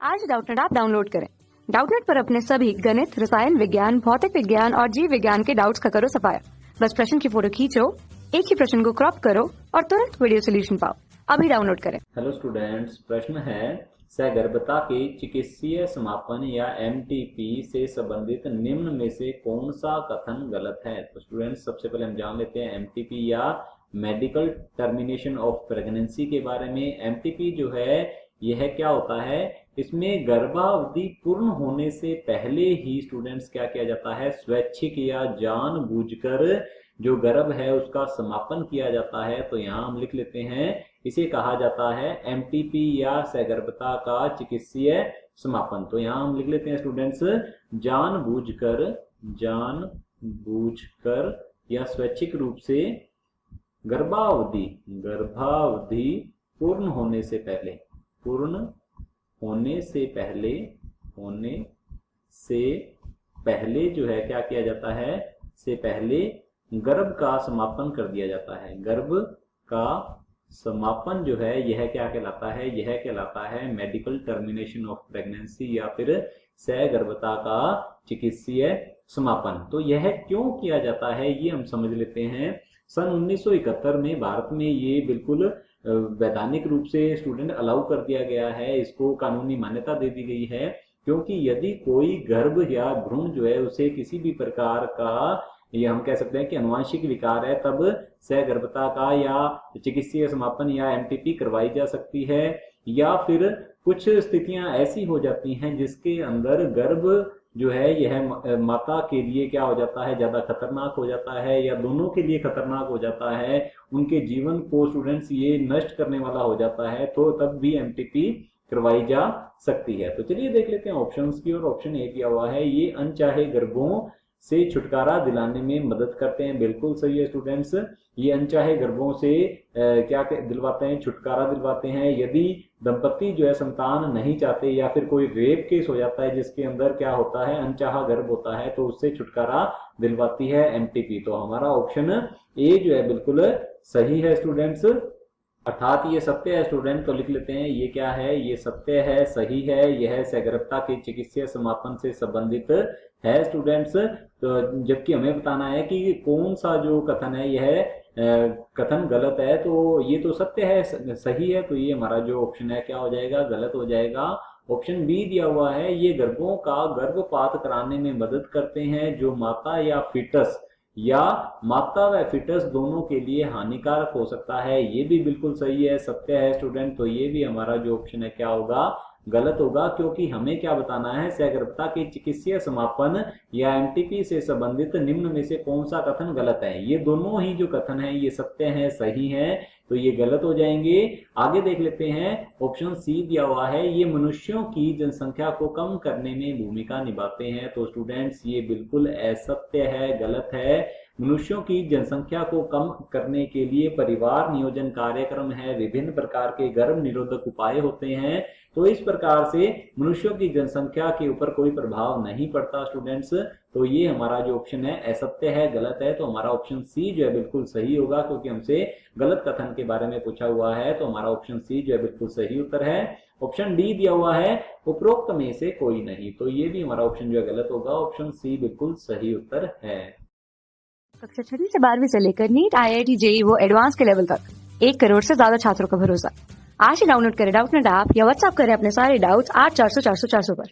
आज Doubtnut app download करें। Doubtnut पर अपने सभी गणित, रसायन विज्ञान, भौतिक विज्ञान और जीव विज्ञान के डाउट्स का करो सफाया। बस प्रश्न की फोटो खींचो, एक ही प्रश्न को क्रॉप करो और तुरंत वीडियो सोल्यूशन पाओ। अभी डाउनलोड करें। हेलो स्टूडेंट्स, प्रश्न है सहगर्भता के चिकित्सीय समापन या एमटीपी से संबंधित निम्न में से कौन सा कथन गलत है। तो स्टूडेंट्स, सबसे पहले हम जान लेते हैं एमटीपी या मेडिकल टर्मिनेशन ऑफ प्रेगनेंसी के बारे में। एमटीपी जो है यह क्या होता है, इसमें गर्भावधि पूर्ण होने से पहले ही स्टूडेंट्स क्या किया जाता है, स्वैच्छिक या जानबूझकर जो गर्भ है उसका समापन किया जाता है। तो यहाँ हम लिख लेते हैं, इसे कहा जाता है एमटीपी या सहगर्भता का चिकित्सीय समापन। तो यहाँ हम लिख लेते हैं स्टूडेंट्स, जानबूझकर या स्वैच्छिक रूप से गर्भावधि पूर्ण होने से पहले जो है क्या किया जाता है, से पहले गर्भ का समापन कर दिया जाता है। गर्भ का समापन जो है यह क्या कहलाता है, यह कहलाता है मेडिकल टर्मिनेशन ऑफ प्रेगनेंसी या फिर सहगर्भता का चिकित्सीय समापन। तो यह क्यों किया जाता है ये हम समझ लेते हैं। सन 1971 में भारत में ये बिल्कुल वैधानिक रूप से स्टूडेंट अलाउ कर दिया गया है, इसको कानूनी मान्यता दे दी गई है, क्योंकि यदि कोई गर्भ या भ्रूण जो है उसे किसी भी प्रकार का, ये हम कह सकते हैं कि अनुवांशिक विकार है, तब सहगर्भता का या चिकित्सीय समापन या एमटीपी करवाई जा सकती है। या फिर कुछ स्थितियां ऐसी हो जाती हैं जिसके अंदर गर्भ जो है यह माता के लिए क्या हो जाता है, ज्यादा खतरनाक हो जाता है या दोनों के लिए खतरनाक हो जाता है, उनके जीवन को स्टूडेंट्स ये नष्ट करने वाला हो जाता है, तो तब भी एमटीपी करवाई जा सकती है। तो चलिए देख लेते हैं ऑप्शंस की। और ऑप्शन ए दिया हुआ है, ये अनचाहे गर्भों से छुटकारा दिलाने में मदद करते हैं। बिल्कुल सही है स्टूडेंट्स, ये अनचाहे गर्भों से क्या दिलवाते हैं, छुटकारा दिलवाते हैं। यदि दंपति जो है संतान नहीं चाहते या फिर कोई रेप केस हो जाता है जिसके अंदर क्या होता है, अनचाहा गर्भ होता है, तो उससे छुटकारा दिलवाती है एमटीपी। तो हमारा ऑप्शन ए जो है बिल्कुल सही है स्टूडेंट्स, अर्थात ये सत्य है स्टूडेंट। तो लिख लेते हैं, ये क्या है, ये सत्य है, सही है, यह सहगर्भता के चिकित्सीय समापन से संबंधित है स्टूडेंट्स। तो जबकि हमें बताना है कि कौन सा जो कथन है यह कथन गलत है। तो ये तो सत्य है, सही है, तो ये हमारा जो ऑप्शन है क्या हो जाएगा, गलत हो जाएगा। ऑप्शन बी दिया हुआ है, ये गर्भों का गर्भपात कराने में मदद करते हैं जो माता व फिटस दोनों के लिए हानिकारक हो सकता है। ये भी बिल्कुल सही है, सत्य है स्टूडेंट। तो ये भी हमारा जो ऑप्शन है क्या होगा, गलत होगा, क्योंकि हमें क्या बताना है, सहगर्भता के चिकित्सीय समापन या एमटीपी से संबंधित निम्न में से कौन सा कथन गलत है। ये दोनों ही जो कथन है ये सत्य है, सही है, तो ये गलत हो जाएंगे। आगे देख लेते हैं, ऑप्शन सी दिया हुआ है, ये मनुष्यों की जनसंख्या को कम करने में भूमिका निभाते हैं। तो स्टूडेंट्स ये बिल्कुल असत्य है, गलत है। मनुष्यों की जनसंख्या को कम करने के लिए परिवार नियोजन कार्यक्रम है, विभिन्न प्रकार के गर्भ निरोधक उपाय होते हैं, तो इस प्रकार से मनुष्यों की जनसंख्या के ऊपर कोई प्रभाव नहीं पड़ता स्टूडेंट्स। तो ये हमारा जो ऑप्शन है असत्य है, गलत है। तो हमारा ऑप्शन सी जो है बिल्कुल सही होगा, क्योंकि हमसे गलत कथन के बारे में पूछा हुआ है। तो हमारा ऑप्शन सी जो है बिल्कुल सही उत्तर है। ऑप्शन डी दिया हुआ है, उपरोक्त में से कोई नहीं, तो ये भी हमारा ऑप्शन जो है गलत होगा। ऑप्शन सी बिल्कुल सही उत्तर है। कक्षा 6 से 12वीं से लेकर नीट, IIT, JEE वो एडवांस के लेवल तक 1 करोड़ से ज्यादा छात्रों का भरोसा। आज ही डाउनलोड करें डाउटनेट ऐप या व्हाट्सएप करें अपने सारे डाउट्स 8400 400 400 पर।